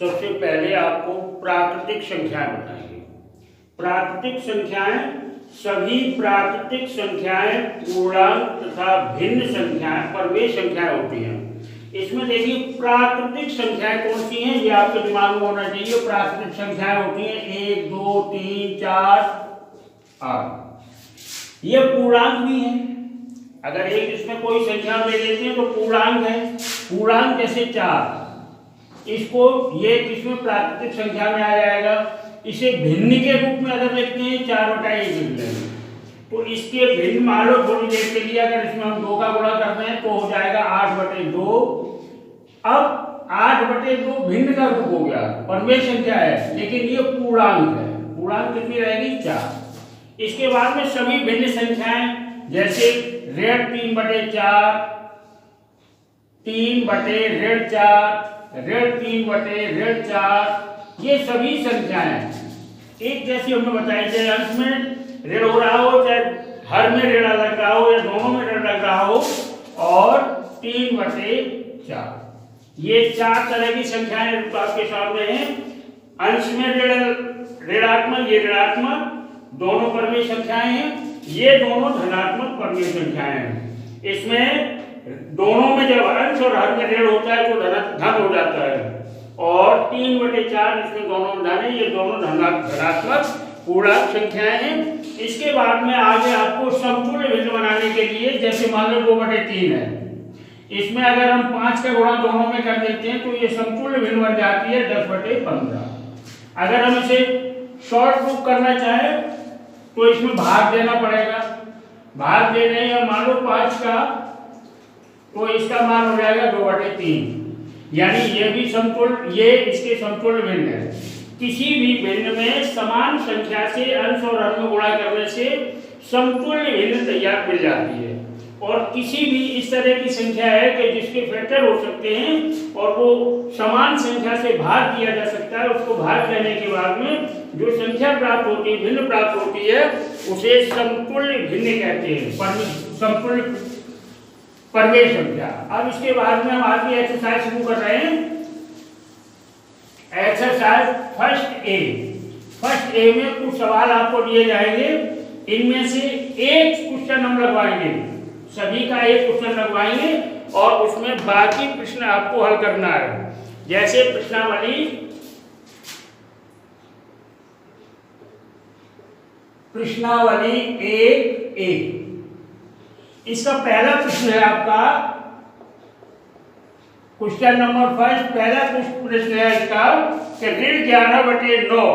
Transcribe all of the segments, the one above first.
सबसे पहले आपको प्राकृतिक संख्याएं बताएंगे। प्राकृतिक संख्याएं, सभी प्राकृतिक संख्याएं पूर्णांक तथा भिन्न संख्याएं परमेय संख्याएं होती हैं। इसमें देखिए प्राकृतिक संख्याएं कौन सी हैं, ये आपके दिमाग में होना चाहिए। प्राकृतिक संख्याएं होती हैं 1, 2, 3, 4, 8। ये पूर्णांक भी है। अगर एक इसमें कोई संख्या ले लेते हैं तो पूर्णांक है। पूर्णांक जैसे 4, इसको ये किसमें प्राकृतिक संख्या में आ जाएगा। इसे भिन्न के रूप में अगर देखते हैं 4/1 लिख लेंगे तो इसके भिन्न मान लो थोड़ी देर के लिए अगर इसमें हम 2 का गुणा करते हैं तो हो जाएगा 8/2। अब 8/2 भिन्न का रूप हो गया, परमेय संख्या है लेकिन ये पूर्णांक है। पूर्णांक कितनी रहेगी 4। इसके बाद में सभी भिन्न संख्याएं जैसे ऋण 3/4, 3/4, ऋण 3/4, ये सभी संख्याएं एक जैसी हमने बताई। चाहे अंश में ऋण हो रहा हो, चाहे हर में ऋण लग रहा हो या दोनों में ऋण लग रहा हो, और 3/4 ये 4 तरह की संख्याएं आपके सामने हैं। अंश में ऋणात्मक, ये ऋणात्मक, दोनों परमेय संख्याएं हैं। ये दोनों धनात्मक परमेय संख्याएं हैं। इसमें दोनों में जब अंश और हर में ऋण होता है तो धन हो जाता है, और 3/4 इसमें दोनों में धन है। ये दोनों धनात्मक पूर्णांक संख्याएं हैं। इसके बाद में आगे आपको समतुल्य भिन्न बनाने के लिए, जैसे मान लो 2/3 है, इसमें अगर हम 5 का गुणा दोनों में कर देते हैं तो ये समतुल्य भिन्न बन जाती है 10/15। अगर हम इसे शॉर्ट प्रूफ करना चाहें तो इसमें भाग देना पड़ेगा। भाग देने या मान लो 5 का, तो इसका मान हो जाएगा 2/3। यानी ये भी समतुल्य, ये इसके समतुल्य भिन्न है। किसी भी भिन्न में समान संख्या से अंश और हर में गुणा करने से समतुल्य भिन्न तैयार मिल जाती है। और किसी भी इस तरह की संख्या है कि जिसके फैक्टर हो सकते हैं और वो समान संख्या से भाग किया जा सकता है। उसको भाग करने के बाद में जो संख्या प्राप्त होती है, भिन्न प्राप्त होती है, उसे समतुल्य भिन्न कहते हैं, समतुल्य परमेय संख्या। अब इसके बाद में हम आगे एक्सरसाइज शुरू कर रहे हैं। एक्सरसाइज फर्स्ट ए में कुछ सवाल आपको दिए जाएंगे। इनमें से एक क्वेश्चन हम लगवाएंगे, सभी का एक क्वेश्चन लगवाएंगे और उसमें बाकी प्रश्न आपको हल करना है। जैसे प्रश्नावली 1A। इसका पहला प्रश्न है आपका क्वेश्चन नंबर फर्स्ट। पहला प्रश्न है इसका कि ऋण 11/9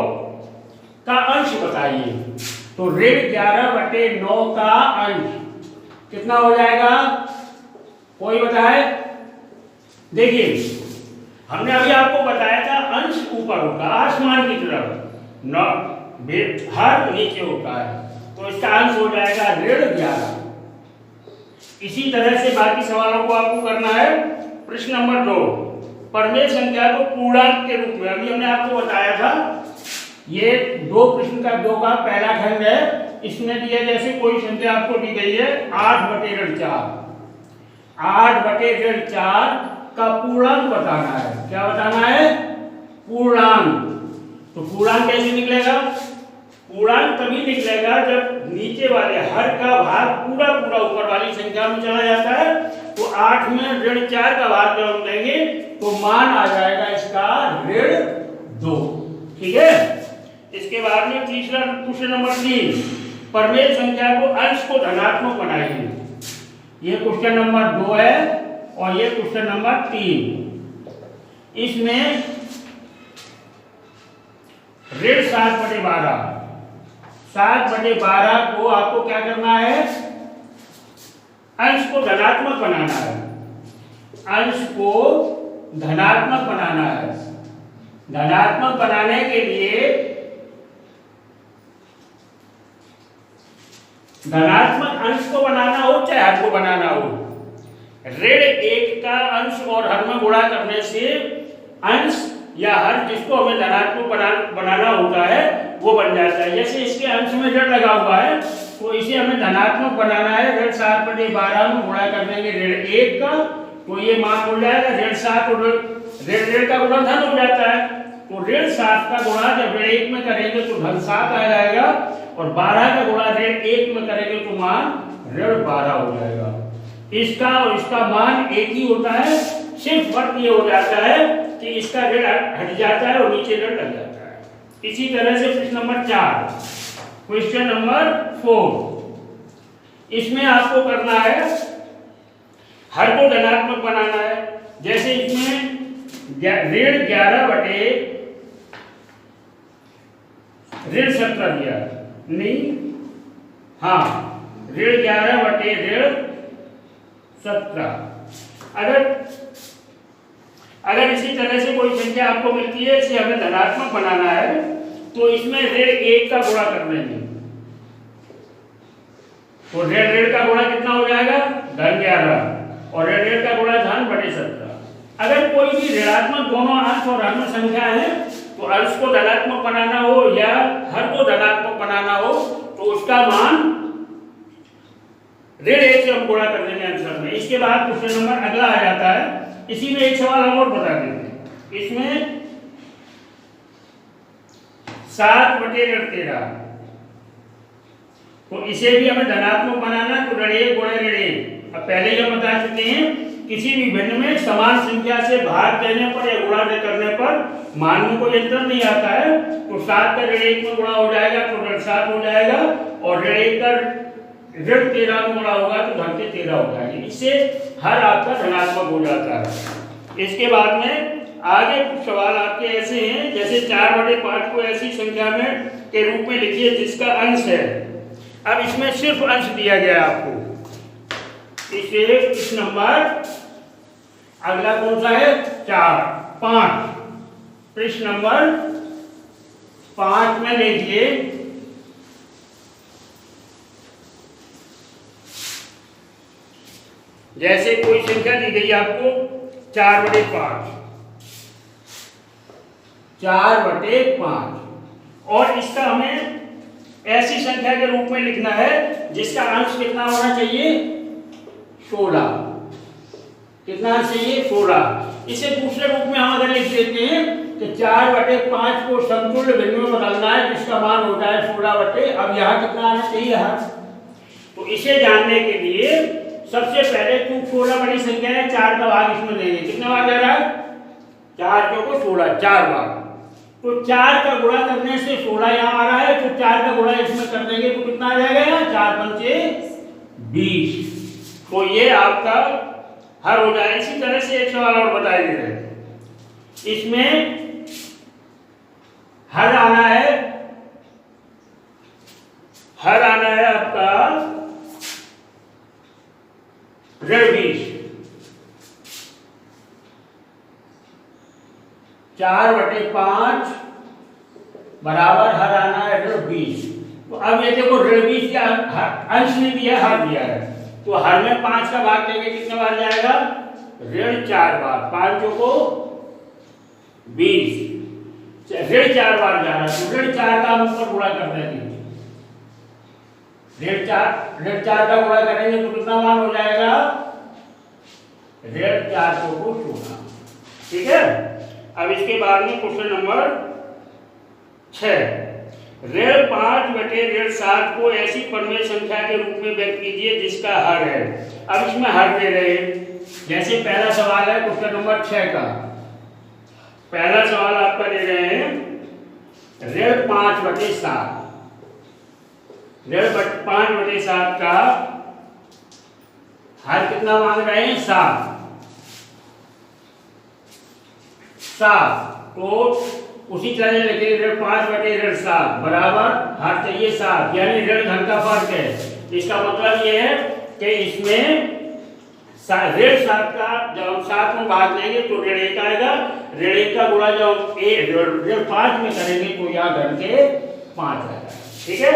का अंश बताइए। तो ऋण 11/9 का अंश कितना हो जाएगा, कोई बताए। देखिए हमने अभी आपको बताया था अंश ऊपर होता है आसमान की तरफ, हर नीचे होता है, तो इसका अंश हो जाएगा ऋण 11। इसी तरह से बाकी सवालों को आपको करना है। प्रश्न नंबर 2, परमेय संख्या को पूर्णांक के रूप में, अभी हमने आपको बताया था ये 2 प्रश्न का 2 का पहला खंड है। इसमें दिया जैसे कोई संख्या आपको दी गई है 8/4, 8/4 का पूर्णांक बताना है। क्या बताना है, पूर्णांक। तो पूर्णांक कैसे निकलेगा, पूर्णांक तभी निकलेगा जब नीचे वाले हर का भाग पूरा ऊपर वाली संख्या में चला जाता है। तो 8 में ऋण 4 का भाग जब हम लेंगे तो मान आ जाएगा इसका ऋण 2। ठीक है। इसके बाद में तीसरा क्वेश्चन नंबर 3, परमेय संख्या को अंश को धनात्मक बनाइए। ये क्वेश्चन नंबर 2 है और ये क्वेश्चन नंबर 3। इसमें ऋण 7/12, 7/12 को आपको क्या करना है, अंश को धनात्मक बनाना है। अंश को धनात्मक बनाना है। धनात्मक बनाने के लिए धनात्मक अंश को बनाना हो चाहे हर को बनाना हो, ऋण 1 का अंश और हर में गुणा करने से अंश या हर जिसको हमें धनात्मक बनाना होता है वो बन जाता है। जैसे इसके अंश में ऋण लगा हुआ है तो इसे हमें धनात्मक बनाना है। ऋण 7/12 में गुणा कर देंगे ऋण 1 का, तो ये मान हो जाएगा ऋण 7 और ऋण का गुणा धन हो जाता है। तो ऋण 7 का गुणा जब ऋण 1 में करेंगे तो धन 7 आ जाएगा, और 12 का गुणा ऋण 1 में करेंगे तो मान ऋण 12 हो जाएगा। इसका और इसका मान एक ही होता है, सिर्फ फर्क ये हो जाता है कि इसका ऋण हट जाता है और नीचे ऋण लग जाता है। इसी तरह से प्रश्न नंबर 4, क्वेश्चन नंबर 4, इसमें आपको करना है हर को धनात्मक बनाना है। जैसे इसमें ऋण 11 बटे ऋण 17 दिया नहीं, हाँ ऋण 11 बटे ऋण 17। अगर इसी तरह से कोई संख्या आपको मिलती है, इसे हमें धनात्मक बनाना है, तो इसमें ऋण 1 का गुणा कर देंगे। तो ऋण का गुणा कितना हो जाएगा, धन 11, और ऋण का गुणा धन बटे 17। अगर कोई भी ऋणात्मक दोनों अंश और ऋण संख्या है, तो अंश को धनात्मक बनाना हो या हर को धनात्मक बनाना हो, तो उसका मान ऋण 1 से हम गुणा कर देंगे आंसर में। इसके बाद क्वेश्चन नंबर अगला आ जाता है। इसी में एक सवाल हम और बता देते हैं। इसमें 7 बटे ऋण 13, तो इसे भी हमें धनात्मक बनाना, तो ऋण 1 गुणे ऋण 1। अब पहले ही हम बता चुके हैं, किसी भी भिन्न में समान संख्या से भाग देने पर या गुणा करने पर मान में कोई अंतर नहीं आता है। तो 7 का ऋण 1 में गुणा हो जाएगा तो ऋण 7 हो जाएगा, और ऋण 1 का ऋण 13 में गुणा होगा तो धन के 13 हो जाएंगे। इससे हर आपका धनात्मक हो जाता है। इसके बाद में आगे कुछ सवाल आपके ऐसे हैं, जैसे 4 बटे 5 को ऐसी संख्या में के रूप में लिखिए जिसका अंश है। अब इसमें सिर्फ अंश दिया गया है आपको। इसे इस नंबर अगला कौन सा है, 4 5, प्रश्न नंबर 5 में देखिए, जैसे कोई संख्या दी गई आपको 4 बटे 5, 4 बटे 5, और इसका हमें ऐसी संख्या के रूप में लिखना है जिसका अंश कितना होना चाहिए, 16। कितना चाहिए, 16। इसे दूसरे रूप में हम अगर लिख देते हैं कि 4 बटे 5 को समतुल्य भिन्न में बदलना है जिसका मान होता है 16 बटे, अब यहाँ कितना आना चाहिए यहाँ। तो इसे जानने के लिए सबसे पहले तू 16 बड़ी संख्या है, 4 का भाग इसमें देंगे। कितना बार जा रहा है, 4 को 16, 4 बार। तो 4 का गुणा करने से 16 यहाँ आ रहा है, तो 4 का गुणा इसमें कर देंगे तो कितना आ जाएगा यहाँ, 4 पंचे 20। तो ये आपका हर हो जाए। इसी तरह से एक सवाल और बताए दे रहे हैं, इसमें हर आना है, हर आना है आपका ऋण 20, 4 बटे 5 बराबर हर आना है ऋण 20। तो अब ये देखो ऋण 20 क्या अंश नहीं दिया, हर दिया है, तो हर में 5 का भाग देंगे, कितने बार जाएगा, ऋण 4 बार, 5 को 20, ऋण 4 बार जा रहा है, तो ऋण 4 का हम ऊपर गुणा कर देंगे। ऋण 4 का गुणा करेंगे तो कितना मान हो जाएगा, ऋण 4 को 16। ठीक है। अब इसके बाद में क्वेश्चन नंबर 6, ऋण 5 बटे ऋण 7 को ऐसी परमेय संख्या के रूप में व्यक्त कीजिए जिसका हर है। अब इसमें हर दे रहे हैं, जैसे पहला सवाल है क्वेश्चन नंबर 6 का, पहला सवाल आपका दे रहे हैं ऋण 5 बटे 7, ऋण 5 बटे 7 का हर कितना मांग रहे हैं, 7। तो उसी तरह लिखेंगे ऋण 5 बटे ऋण 7 बराबर हर चाहिए 7, यानी ऋण धन का फर्क है। इसका मतलब ये है कि इसमें ऋण 7 का जब हम 7 में भाग देंगे तो ऋण 1 आएगा, ऋण 1 का गुणा जब ऋण 5 में करेंगे तो यहाँ धन के 5 आएगा। ठीक है।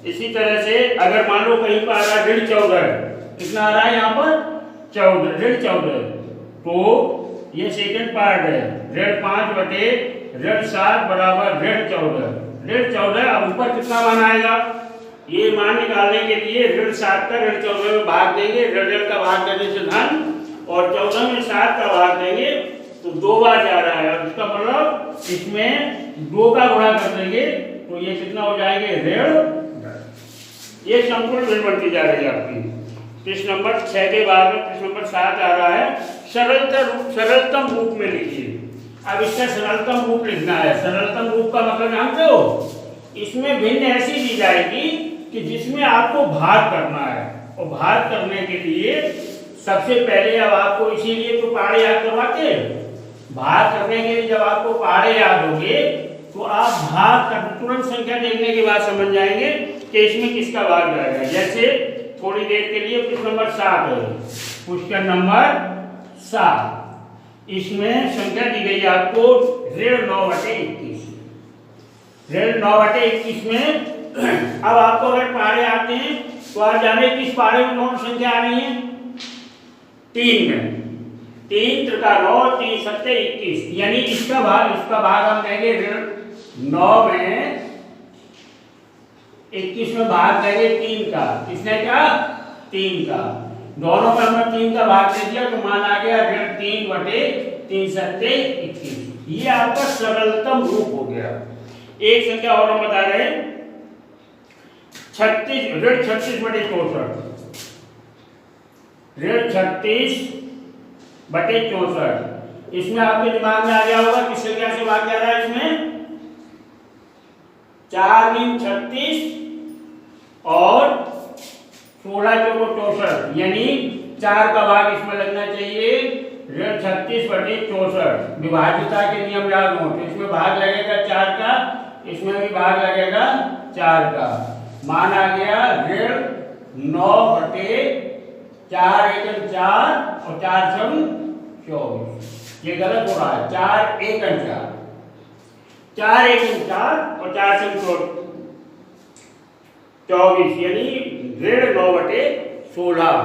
इसी तरह से अगर मान लो कहीं पर आ रहा है ऋण 14, कितना आ रहा है यहाँ पर, 14, ऋण 14, तो ये सेकंड पार्ट है, ऋण 5 बटे ऋण 7 बराबर ऋण 14, ऋण 14। अब ऊपर कितना मान आएगा, ये मान निकालने के लिए ऋण 7 का ऋण 14 में भाग देंगे, ऋण का भाग देने से धन, और 14 में 7 का भाग देंगे तो 2 बार जा रहा है, और इसका मतलब इसमें 2 का गुणा कर देंगे तो ये कितना हो जाएंगे, ऋण 10। ये संपूर्ण ऋण बनती जा रही है आपकी। प्रश्न नंबर 6 के बाद में प्रश्न नंबर 7 आ रहा है, सरलतम रूप में लिखिए। अब इसका सरलतम रूप लिखना है। सरलतम रूप का मतलब जानते हो, इसमें भिन्न ऐसी दी जाएगी कि जिसमें आपको भाग करना है, और भाग करने के लिए सबसे पहले अब आपको इसीलिए तो पहाड़े याद करवाते हैं। भाग करने के लिए जब आपको पहाड़े याद होंगे तो आप भाग कर तुरंत संख्या देखने के बाद समझ जाएंगे कि इसमें किसका भाग जाएगा। जैसे थोड़ी देर के लिए प्रश्न नंबर 7 है, क्वेश्चन नंबर 7, इसमें संख्या दी गई आपको ऋण 9/21। ऋण 9/21 में अब आपको अगर पहाड़े आते हैं तो आप जाने किस पहाड़े में कौन संख्या आ रही है, 3 में। 3 × 9 3 × 7 21, यानी इसका भाग हम कहेंगे ऋण 9 में 21 में भाग देंगे 3 का। किसने का, 3 का। दोनों में हमने 3 का भाग दे दिया तो मान आ गया ऋण 3/3 × 7 21। ये आपका सरलतम रूप हो गया। एक संख्या और हम बता रहे हैं, 36 ऋण 36/64। ऋण 36/64, इसमें आपके दिमाग में आ गया होगा किस संख्या से भाग जा रहा है। इसमें 4 × 36 और 16 × 64, यानी 4 का भाग इसमें लगना चाहिए। ऋण 36/64, विभाज्यता के नियम याद हो तो इसमें भाग लगेगा 4 का, इसमें भी भाग लगेगा 4 का। मान आ गया ऋण 9/4 × 4 और 4 × 24। ये गलत हो रहा है, 4 × 4, 4 × 4 और 4 × 24, यानी ऋण 9/16।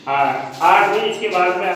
हाँ, 8 में इसके बाद में